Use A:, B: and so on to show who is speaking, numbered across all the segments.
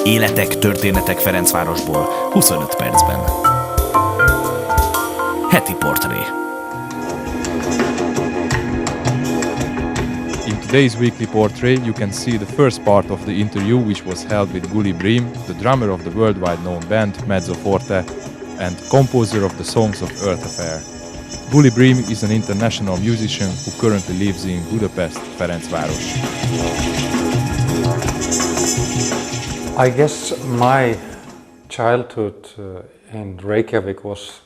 A: Életek, történetek Ferencvárosból 25 percben. Heti portré.
B: In today's weekly portrait, you can see the first part of the interview, which was held with Gulli Briem, the drummer of the worldwide known band Mezzoforte and composer of the songs of Earth Affair. Gulli Briem is an international musician who currently lives in Budapest, Ferencváros.
C: I guess my childhood in Reykjavik was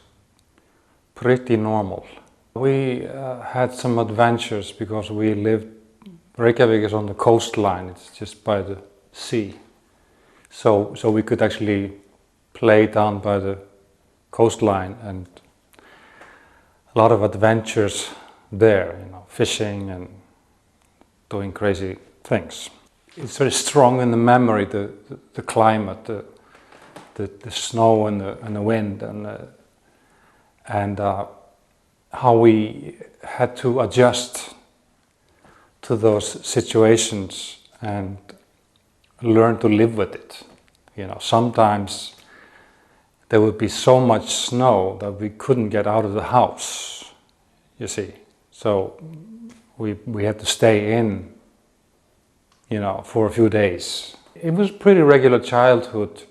C: pretty normal. We had some adventures because we lived. Reykjavik is on the coastline, it's just by the sea. So we could actually play down by the coastline and a lot of adventures there, fishing and doing crazy things. It's very strong in the memory, the climate, the snow and the wind and how we had to adjust to those situations and learn to live with it. Sometimes there would be so much snow that we couldn't get out of the house, you see. So we had to stay in, for a few days. It was pretty regular childhood,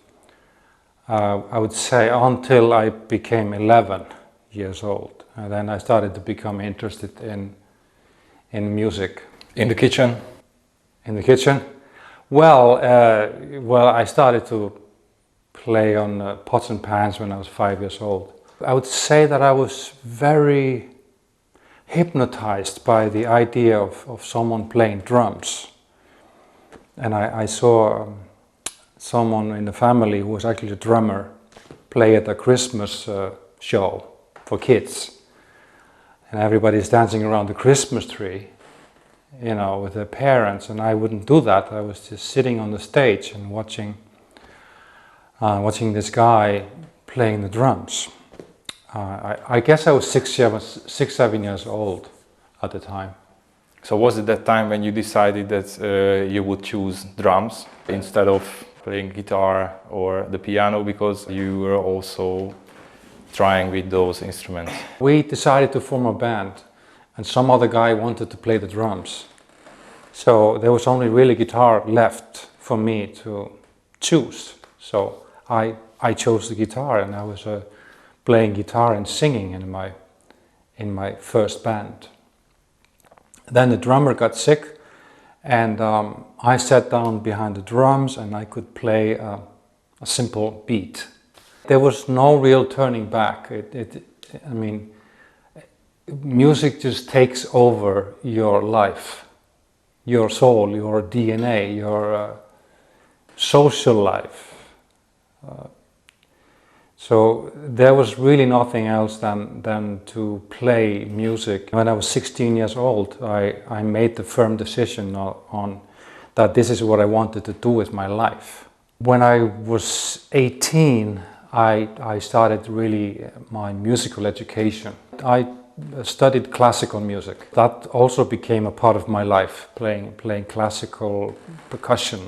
C: I would say, until I became 11 years old. And then I started to become interested in music.
B: In the kitchen?
C: In the kitchen? Well, I started to play on pots and pans when I was 5 years old. I would say that I was very hypnotized by the idea of someone playing drums. And I saw someone in the family who was actually a drummer play at a Christmas show for kids. And everybody's dancing around the Christmas tree, with their parents, and I wouldn't do that. I was just sitting on the stage and watching this guy playing the drums. I guess I was 7 years old at the time.
B: So was it that time when you decided that you would choose drums instead of playing guitar or the piano, because you were also trying with those instruments?
C: We decided to form a band, and some other guy wanted to play the drums. So there was only really guitar left for me to choose. So I chose the guitar, and I was playing guitar and singing in my first band. Then the drummer got sick, and I sat down behind the drums, and I could play a simple beat. There was no real turning back. Music just takes over your life, your soul, your DNA, your social life. So there was really nothing else than to play music. When I was 16 years old, I made the firm decision on that this is what I wanted to do with my life. When I was 18, I started really my musical education. I studied classical music. That also became a part of my life, playing classical percussion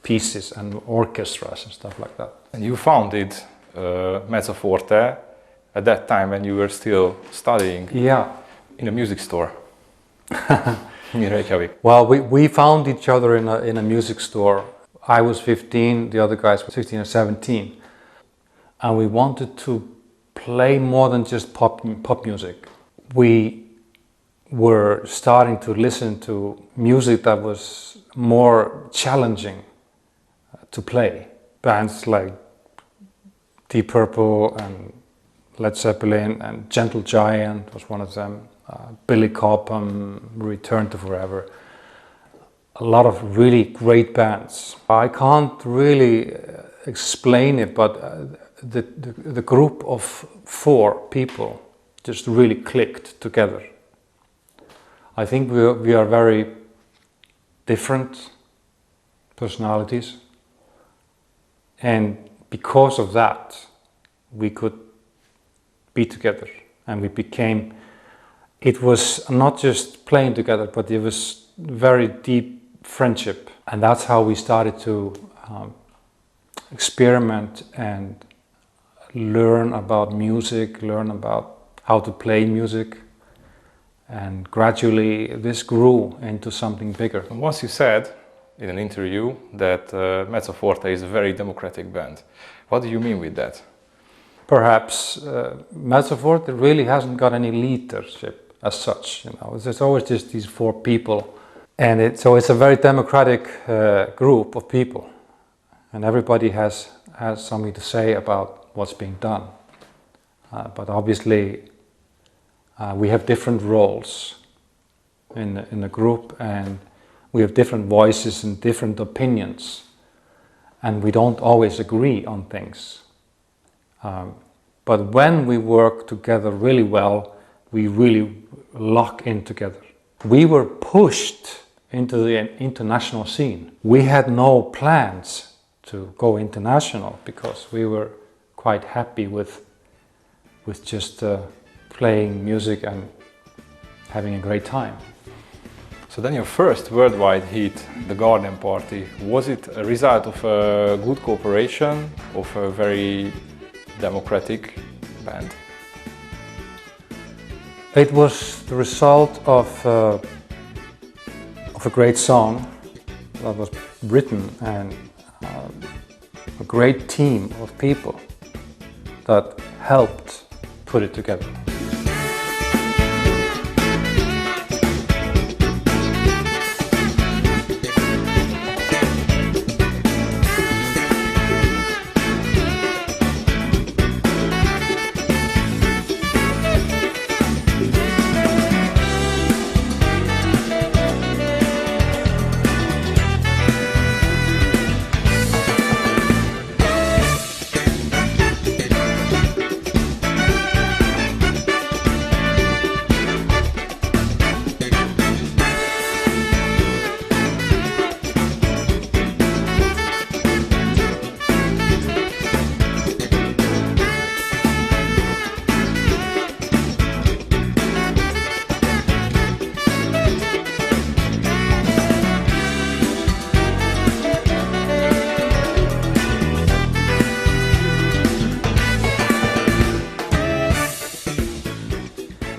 C: pieces and orchestras and stuff like that.
B: And you founded Mezzoforte at that time when you were still studying.
C: Yeah.
B: In a music store in Reykjavik.
C: Well, we found each other in a music store. I was 15, the other guys were 16 or 17. And we wanted to play more than just pop music. We were starting to listen to music that was more challenging to play. Bands like Deep Purple and Led Zeppelin and Gentle Giant was one of them. Billy Cobham, Return to Forever. A lot of really great bands. I can't really explain it, but the group of 4 people just really clicked together. I think we are very different personalities, and because of that we could be together, and it was not just playing together, but it was very deep friendship, and that's how we started to experiment and learn about music, learn about how to play music, and gradually this grew into something bigger.
B: Once you said in an interview that Mezzoforte is a very democratic band. What do you mean with that?
C: Perhaps Mezzoforte really hasn't got any leadership as such. There's always just these four people, and so it's a very democratic group of people, and everybody has something to say about what's being done. But obviously, we have different roles in the group, and we have different voices and different opinions, and we don't always agree on things. But when we work together really well, we really lock in together. We were pushed into the international scene. We had no plans to go international because we were quite happy with just playing music and having a great time.
B: So then your first worldwide hit, The Garden Party, was it a result of a good cooperation, of a very democratic band?
C: It was the result of a great song that was written, and a great team of people that helped put it together.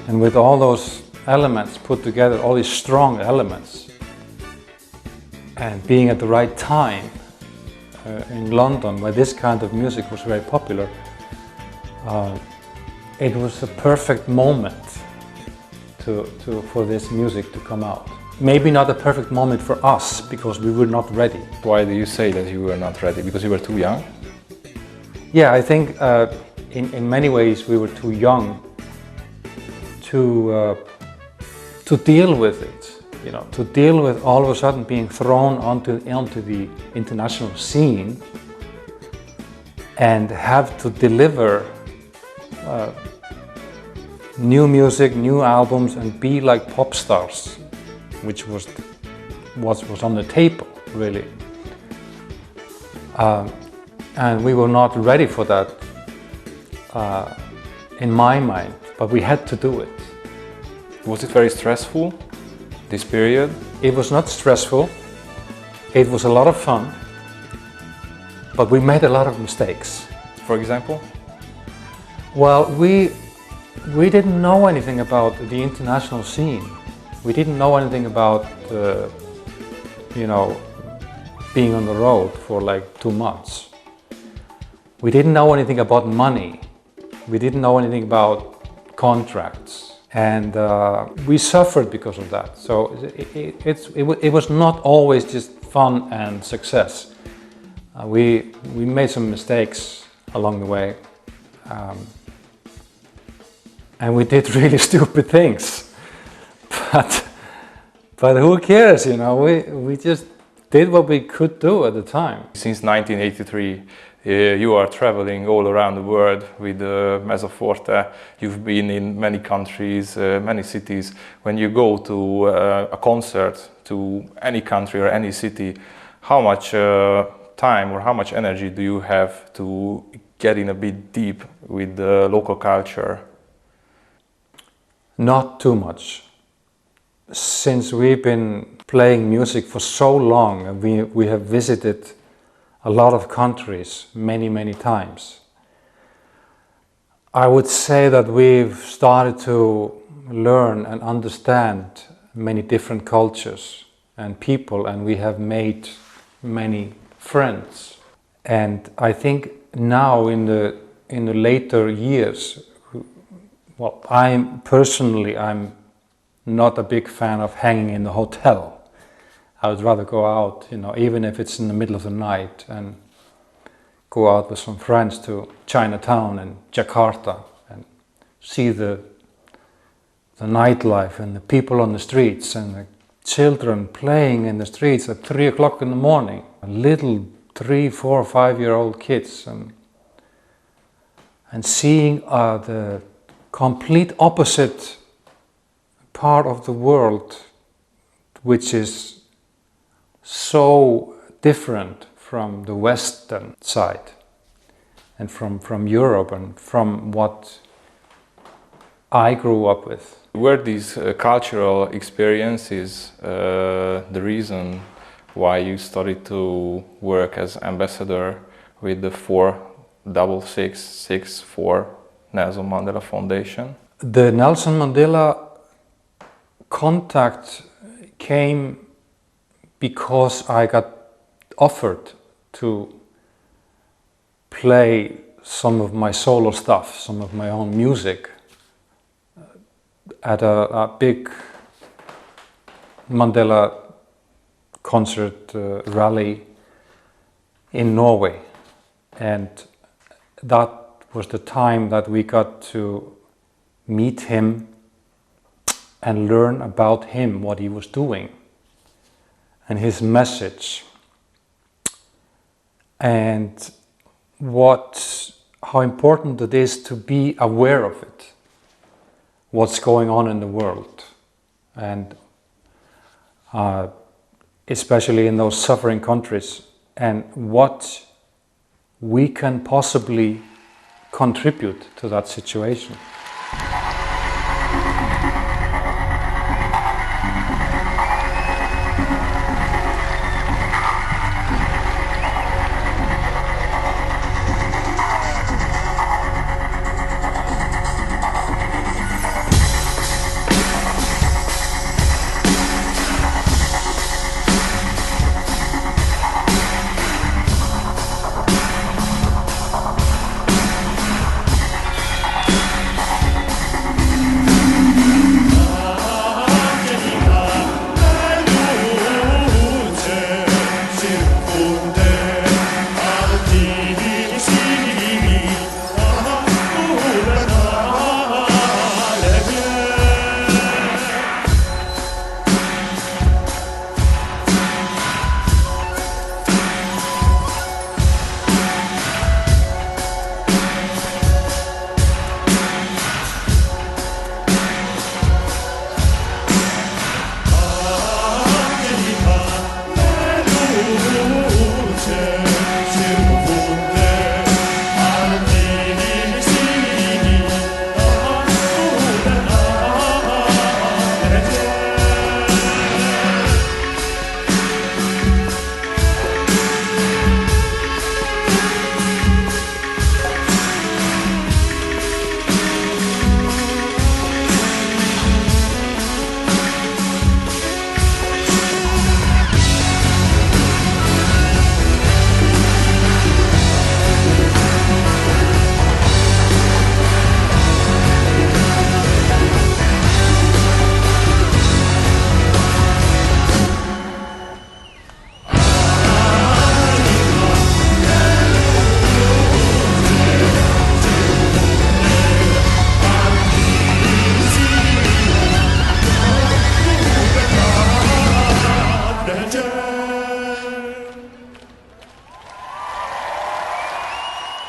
C: And with all those elements put together, all these strong elements, and being at the right time in London, where this kind of music was very popular, it was a perfect moment for this music to come out. Maybe not a perfect moment for us, because we were not ready.
B: Why do you say that you were not ready? Because you were too young?
C: Yeah, I think in many ways we were too young to deal with it, to deal with all of a sudden being thrown onto the international scene and have to deliver new music, new albums, and be like pop stars, which was what was on the table, really. And we were not ready for that, in my mind, but we had to do it.
B: Was it very stressful, this period?
C: It was not stressful. It was a lot of fun, but we made a lot of mistakes.
B: For example?
C: Well, we didn't know anything about the international scene. We didn't know anything about, being on the road for like 2 months. We didn't know anything about money. We didn't know anything about contracts. And we suffered because of that. So it was not always just fun and success. We made some mistakes along the way. And we did really stupid things. But who cares, we just did what we could do at the time.
B: Since 1983, you are traveling all around the world with Mezzoforte. You've been in many countries, many cities. When you go to a concert to any country or any city, how much time or how much energy do you have to get in a bit deep with the local culture?
C: Not too much. Since we've been playing music for so long, and we have visited a lot of countries many times. I would say that we've started to learn and understand many different cultures and people, and we have made many friends. And I think now in the later years, well, I'm not a big fan of hanging in the hotel. I would rather go out, even if it's in the middle of the night, and go out with some friends to Chinatown and Jakarta and see the nightlife and the people on the streets and the children playing in the streets at 3 o'clock in the morning. Little 3, 4, 5-year-old kids, and seeing the complete opposite part of the world, which is so different from the Western side and from Europe and from what I grew up with.
B: Were these cultural experiences the reason why you started to work as ambassador with the 46664 Nelson Mandela Foundation?
C: The Nelson Mandela contact came because I got offered to play some of my solo stuff, some of my own music at a big Mandela concert rally in Norway. And that was the time that we got to meet him and learn about him, what he was doing and his message, and how important it is to be aware of it, what's going on in the world, and especially in those suffering countries, and what we can possibly contribute to that situation.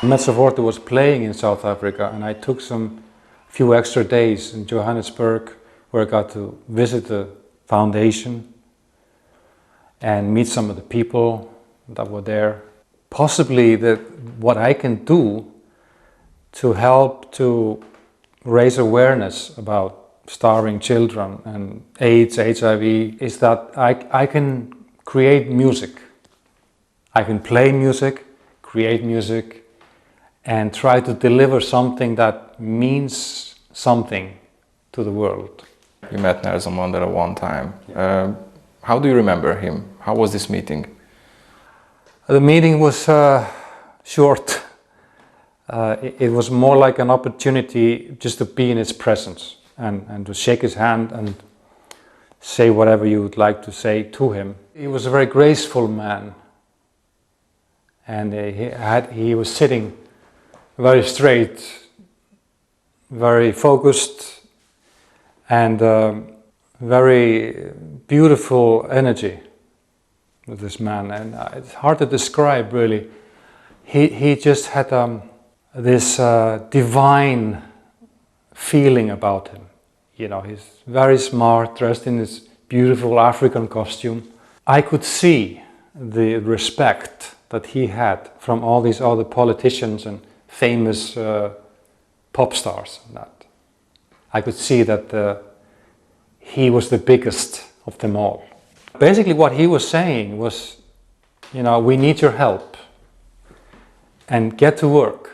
C: Mezzoforte was playing in South Africa, and I took few extra days in Johannesburg where I got to visit the foundation and meet some of the people that were there. Possibly what I can do to help to raise awareness about starving children and AIDS, HIV, is that I can create music. I can play music, create music, and try to deliver something that means something to the world.
B: You met Nelson Mandela one time. How do you remember him? How was this meeting?
C: The meeting was short. It was more like an opportunity just to be in his presence and to shake his hand and say whatever you would like to say to him. He was a very graceful man, and he was sitting very straight, very focused, and very beautiful energy with this man. And it's hard to describe, really. He just had this divine feeling about him. You know, he's very smart, dressed in this beautiful African costume. I could see the respect that he had from all these other politicians and famous pop stars. And that I could see that he was the biggest of them all. Basically what he was saying was, you know, we need your help and get to work.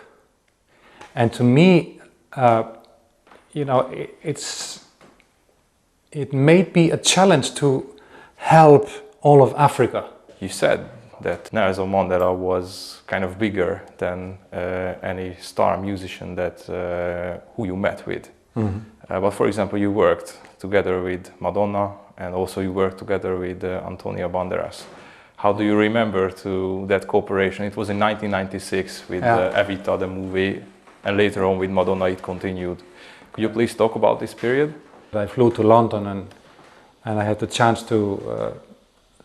C: And to me, you know, it may be a challenge to help all of Africa.
B: You said that Nelson Mandela was kind of bigger than any star musician that who you met with. Mm-hmm. But for example, you worked together with Madonna, and also you worked together with Antonio Banderas. How do you remember to that cooperation? It was in 1996 with Eythor, the movie, and later on with Madonna it continued. Could you please talk about this period?
C: I flew to London and I had the chance to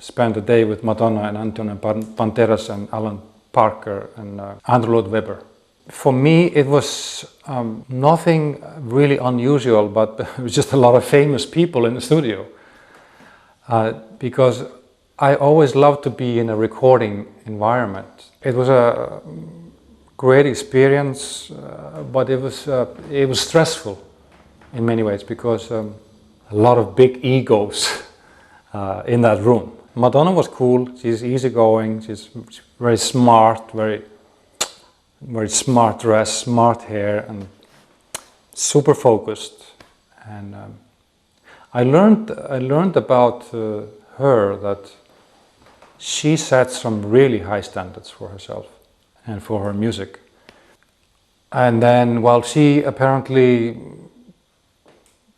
C: spend a day with Madonna and Antonio Banderas and Alan Parker and Andrew Lloyd Webber. For me it was nothing really unusual, but it was just a lot of famous people in the studio. Because I always loved to be in a recording environment. It was a great experience, but it was stressful in many ways because a lot of big egos in that room. Madonna was cool. She's easygoing. She's very smart, very smart dress, smart hair, and super focused. And I learned about her that she set some really high standards for herself and for her music. And then, while she apparently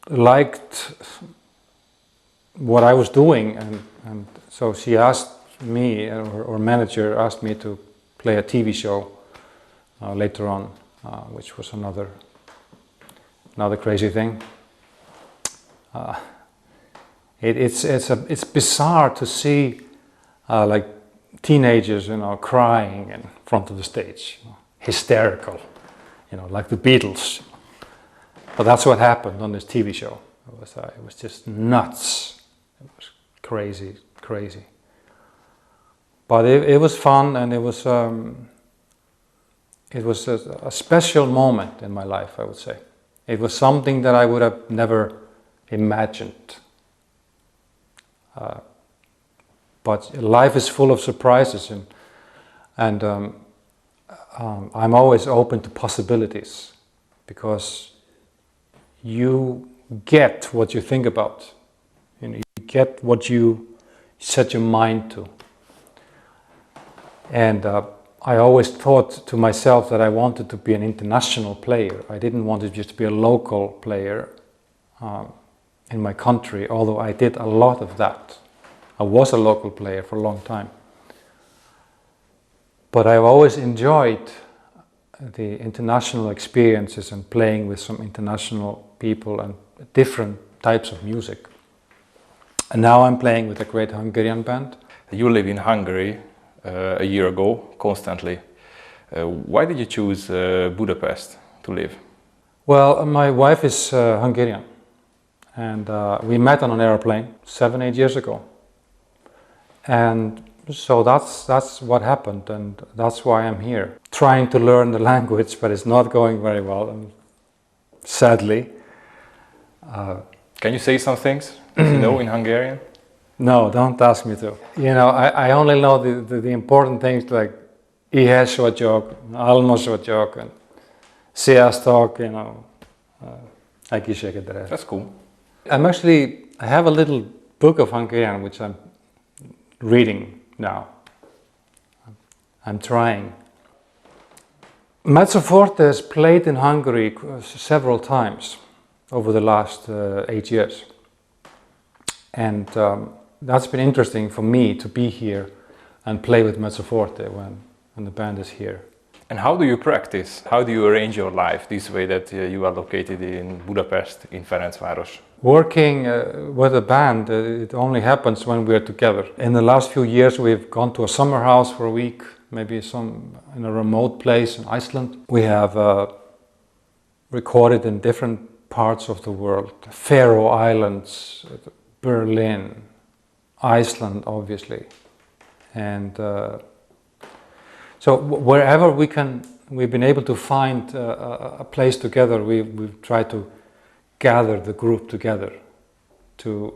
C: liked what I was doing, and so she asked me, or manager asked me to play a TV show later on, which was another crazy thing. It's bizarre to see like teenagers, you know, crying in front of the stage, you know, hysterical, you know, like the Beatles. But that's what happened on this TV show. It was just nuts. It was crazy. But it was fun, and it was a special moment in my life, I would say. It was something that I would have never imagined. But life is full of surprises, and I'm always open to possibilities, because you get what you think about. You know, you get what you set your mind to. And I always thought to myself that I wanted to be an international player. I didn't want to just be a local player in my country, although I did a lot of that. I was a local player for a long time. But I've always enjoyed the international experiences and playing with some international people and different types of music. And now I'm playing with a great Hungarian band.
B: You live in Hungary a year ago, constantly. Why did you choose Budapest to live?
C: Well, my wife is Hungarian, and we met on an airplane 7-8 years ago. And so that's what happened, and that's why I'm here. Trying to learn the language, but it's not going very well, sadly.
B: Can you say some things you know in Hungarian?
C: No, don't ask me to. You know, I only know the important things like ihessuajok, almossuajok, and siastok, you know,
B: That's cool.
C: I have a little book of Hungarian which I'm reading now. I'm trying. Mezzoforte has played in Hungary several times over the last 8 years. And that's been interesting for me to be here and play with Mezzoforte when the band is here.
B: And how do you practice? How do you arrange your life this way that you are located in Budapest, in Ferencváros?
C: Working with a band, it only happens when we're together. In the last few years we've gone to a summer house for a week, maybe in a remote place in Iceland. We have recorded in different parts of the world. Faroe Islands, Berlin, Iceland obviously. And so wherever we've been able to find a place together, we've tried to gather the group together to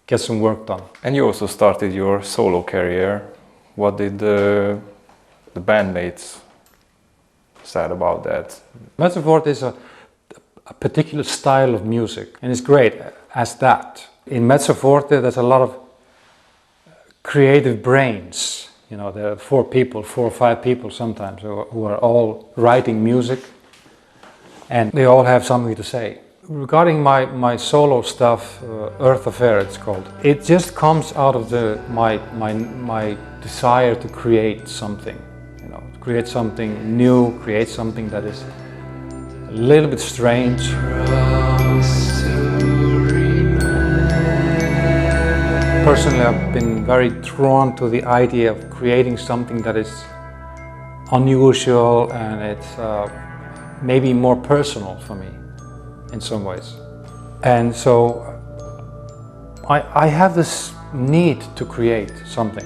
C: get some work done.
B: And you also started your solo career. What did the bandmates said about that?
C: Mezzoforte is a particular style of music, and it's great as that. In Mezzoforte there's a lot of creative brains. You know, there are 4 or 5 people sometimes who are all writing music, and they all have something to say. Regarding my solo stuff, Earth Affair it's called, it just comes out of my desire to create something, you know, to create something new, create something that is a little bit strange. Personally, I've been very drawn to the idea of creating something that is unusual, and it's maybe more personal for me in some ways. And so I have this need to create something.